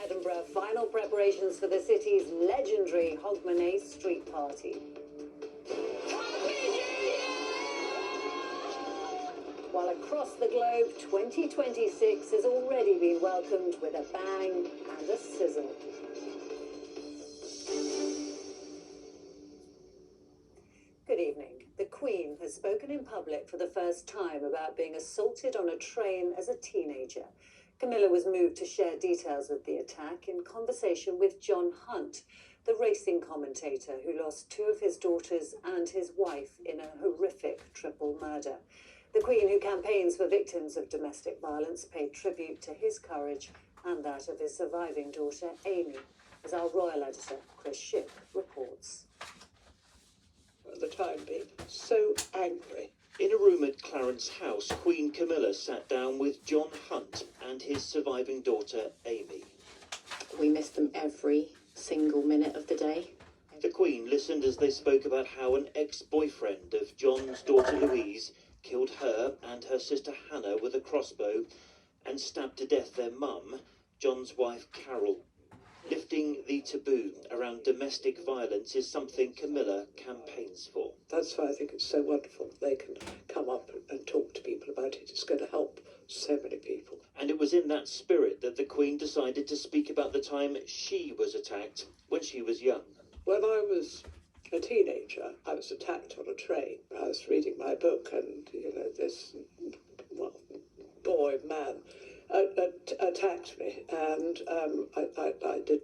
Edinburgh, final preparations for the city's legendary Hogmanay street party. While across the globe, 2026 has already been welcomed with a bang and a sizzle. Good evening. The Queen has spoken in public for the first time about being assaulted on a train as a teenager. Camilla was moved to share details of the attack in conversation with John Hunt, the racing commentator who lost two of his daughters and his wife in a horrific triple murder. The Queen, who campaigns for victims of domestic violence, paid tribute to his courage and that of his surviving daughter, Amy, as our royal editor, Chris Shipp, reports. At the time, being so angry. In a room at Clarence House, Queen Camilla sat down with John Hunt and his surviving daughter, Amy. We miss them every single minute of the day. The Queen listened as they spoke about how an ex-boyfriend of John's daughter Louise killed her and her sister Hannah with a crossbow and stabbed to death their mum, John's wife Carol. Lifting the taboo around domestic violence is something Camilla campaigns for. That's why I think it's so wonderful that they can come up and talk to people about it. It's going to help so many people. And it was in that spirit that the Queen decided to speak about the time she was attacked when she was young. When I was a teenager, I was attacked on a train. I was reading my book and, this man attacked me, and I did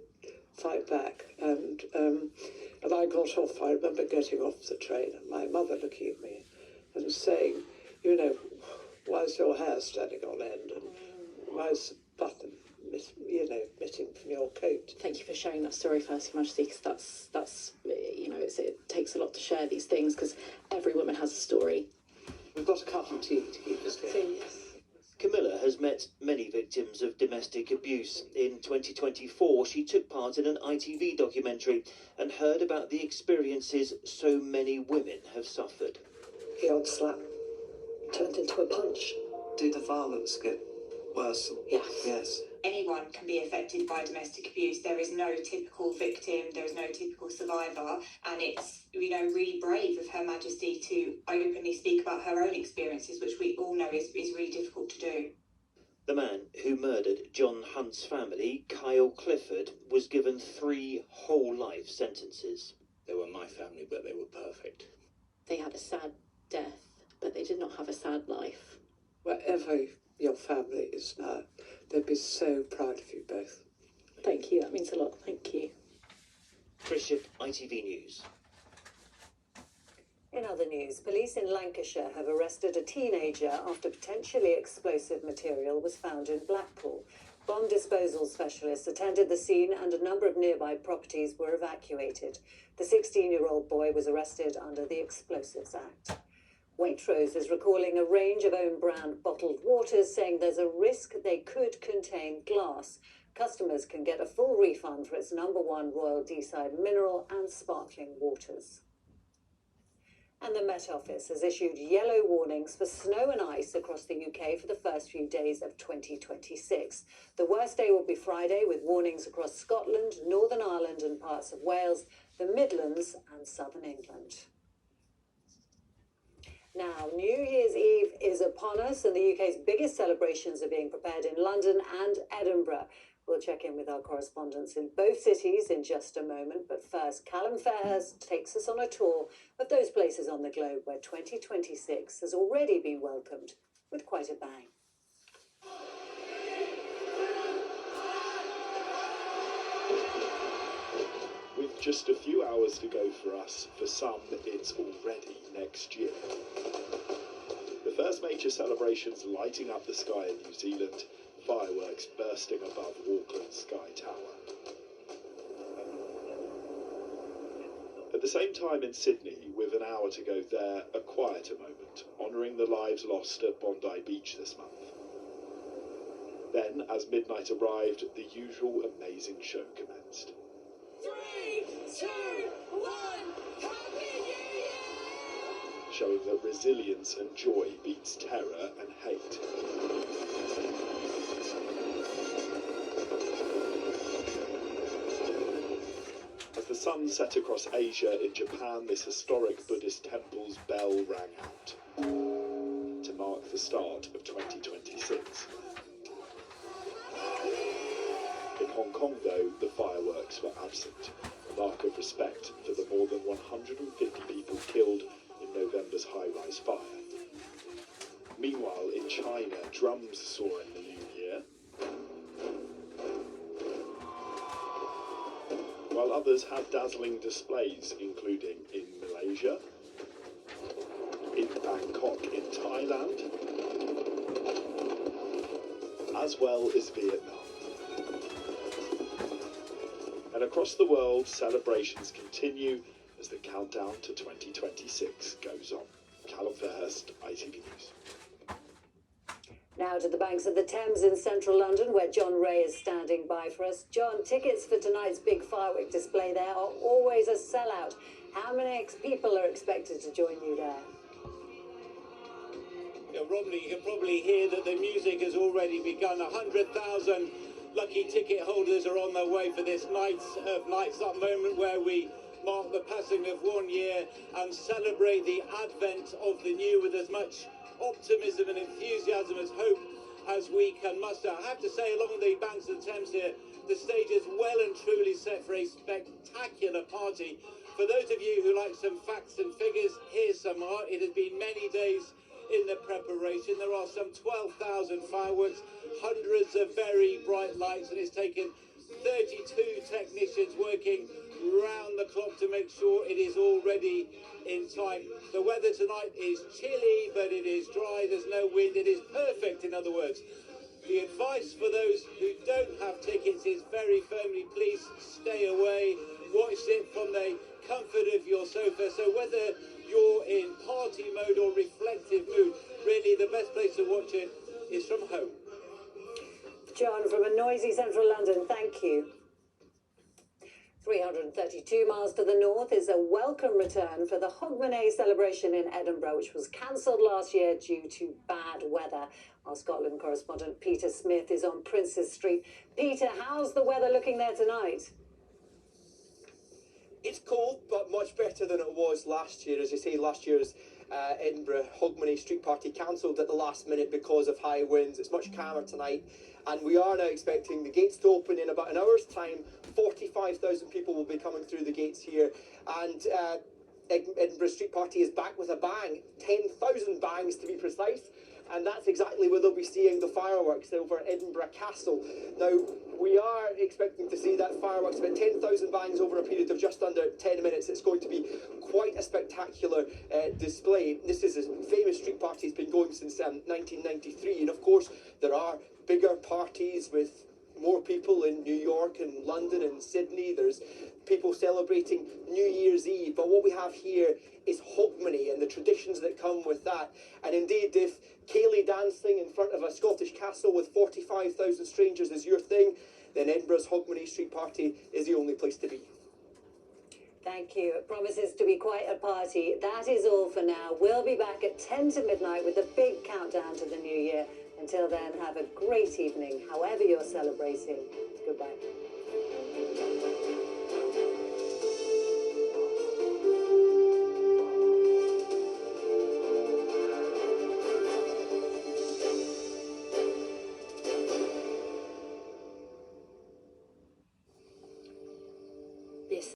fight back, and I got off. I remember getting off the train and my mother looking at me and saying, why is your hair standing on end, and why is the button missing from your coat? Thank you for sharing that story, First Your Majesty, because that's it takes a lot to share these things, because every woman has a story. We've got a cup of tea to keep us going. Camilla has met many victims of domestic abuse. In 2024, she took part in an ITV documentary and heard about the experiences so many women have suffered. The odd slap turned into a punch. Did the violence get worse? Yes. Anyone can be affected by domestic abuse. There is no typical victim, there is no typical survivor, and it's, really brave of Her Majesty to openly speak about her own experiences, which we all know is really difficult to do. The man who murdered John Hunt's family, Kyle Clifford, was given 3 whole life sentences. They were my family, but they were perfect. They had a sad death, but they did not have a sad life. Wherever your family is now, they'd be so proud of you both. Thank you, that means a lot. Thank you. Chris Shipp, ITV News. In other news, police in Lancashire have arrested a teenager after potentially explosive material was found in Blackpool. Bomb disposal specialists attended the scene and a number of nearby properties were evacuated. The 16-year-old boy was arrested under the Explosives Act. Waitrose is recalling a range of own brand bottled waters, saying there's a risk they could contain glass. Customers can get a full refund for its #1 Royal Deeside mineral and sparkling waters. And the Met Office has issued yellow warnings for snow and ice across the UK for the first few days of 2026. The worst day will be Friday, with warnings across Scotland, Northern Ireland and parts of Wales, the Midlands and Southern England. Now, New Year's Eve is upon us, and the UK's biggest celebrations are being prepared in London and Edinburgh. We'll check in with our correspondents in both cities in just a moment, but first, Callum Fairhurst takes us on a tour of those places on the globe where 2026 has already been welcomed with quite a bang. With just a few hours to go for us, for some it's already next year. The first major celebrations lighting up the sky in New Zealand, fireworks bursting above Auckland's Sky Tower. At the same time in Sydney, with an hour to go there, a quieter moment, honouring the lives lost at Bondi Beach this month. Then, as midnight arrived, the usual amazing show commenced. 3, 2, 1, Happy New Year! Showing that resilience and joy beats terror and hate. sun set across Asia, in Japan, this historic Buddhist temple's bell rang out to mark the start of 2026. In Hong Kong, though, the fireworks were absent, a mark of respect for the more than 150 people killed in November's high-rise fire. Meanwhile, in China, drums soar in the new year, while others had dazzling displays, including in Malaysia, in Bangkok in Thailand, as well as Vietnam. And across the world, celebrations continue as the countdown to 2026 goes on. Callum Fairhurst, ITV News. Now to the banks of the Thames in central London, where John Ray is standing by for us. John, tickets for tonight's big firework display there are always a sellout. How many people are expected to join you there? Romilly, you can probably hear that the music has already begun. 100,000 lucky ticket holders are on their way for this Nights of Nights, that moment where we mark the passing of 1 year and celebrate the advent of the new with as much optimism and enthusiasm as hope as we can muster. I have to say, along the banks of the Thames here, the stage is well and truly set for a spectacular party. For those of you who like some facts and figures, here's some more. It has been many days in the preparation. There are some 12,000 fireworks, hundreds of very bright lights, and it's taken 32 technicians working round the clock to make sure it is all ready in time. The weather tonight is chilly, but it is dry, there's no wind, it is perfect, in other words. The advice for those who don't have tickets is very firmly, please stay away, watch it from the comfort of your sofa. So whether you're in party mode or reflective mood, really the best place to watch it is from home. John, from a noisy central London, thank you. 332 miles to the north is a welcome return for the Hogmanay celebration in Edinburgh, which was cancelled last year due to bad weather. Our Scotland correspondent Peter Smith is on Princes Street. Peter, how's the weather looking there tonight? It's cold, but much better than it was last year. As you say, last year's Edinburgh Hogmanay street party cancelled at the last minute because of high winds. It's much calmer tonight, and we are now expecting the gates to open in about an hour's time. 45,000 people will be coming through the gates here, and Edinburgh street party is back with a bang. 10,000 bangs to be precise. And that's exactly where they'll be seeing the fireworks over at Edinburgh Castle. Now, we are expecting to see that fireworks, about 10,000 bangs over a period of just under 10 minutes. It's going to be quite a spectacular display. This is a famous street party. It's been going since 1993. And of course, there are bigger parties with more people in New York and London and Sydney. There's people celebrating New Year's Eve. But what we have here is Hogmanay and the traditions that come with that. And indeed, if Ceilidh dancing in front of a Scottish castle with 45,000 strangers is your thing, then Edinburgh's Hogmanay street party is the only place to be. Thank you. It promises to be quite a party. That is all for now. We'll be back at 10 to midnight with the big countdown to the new year. Until then, have a great evening, however you're celebrating. Goodbye.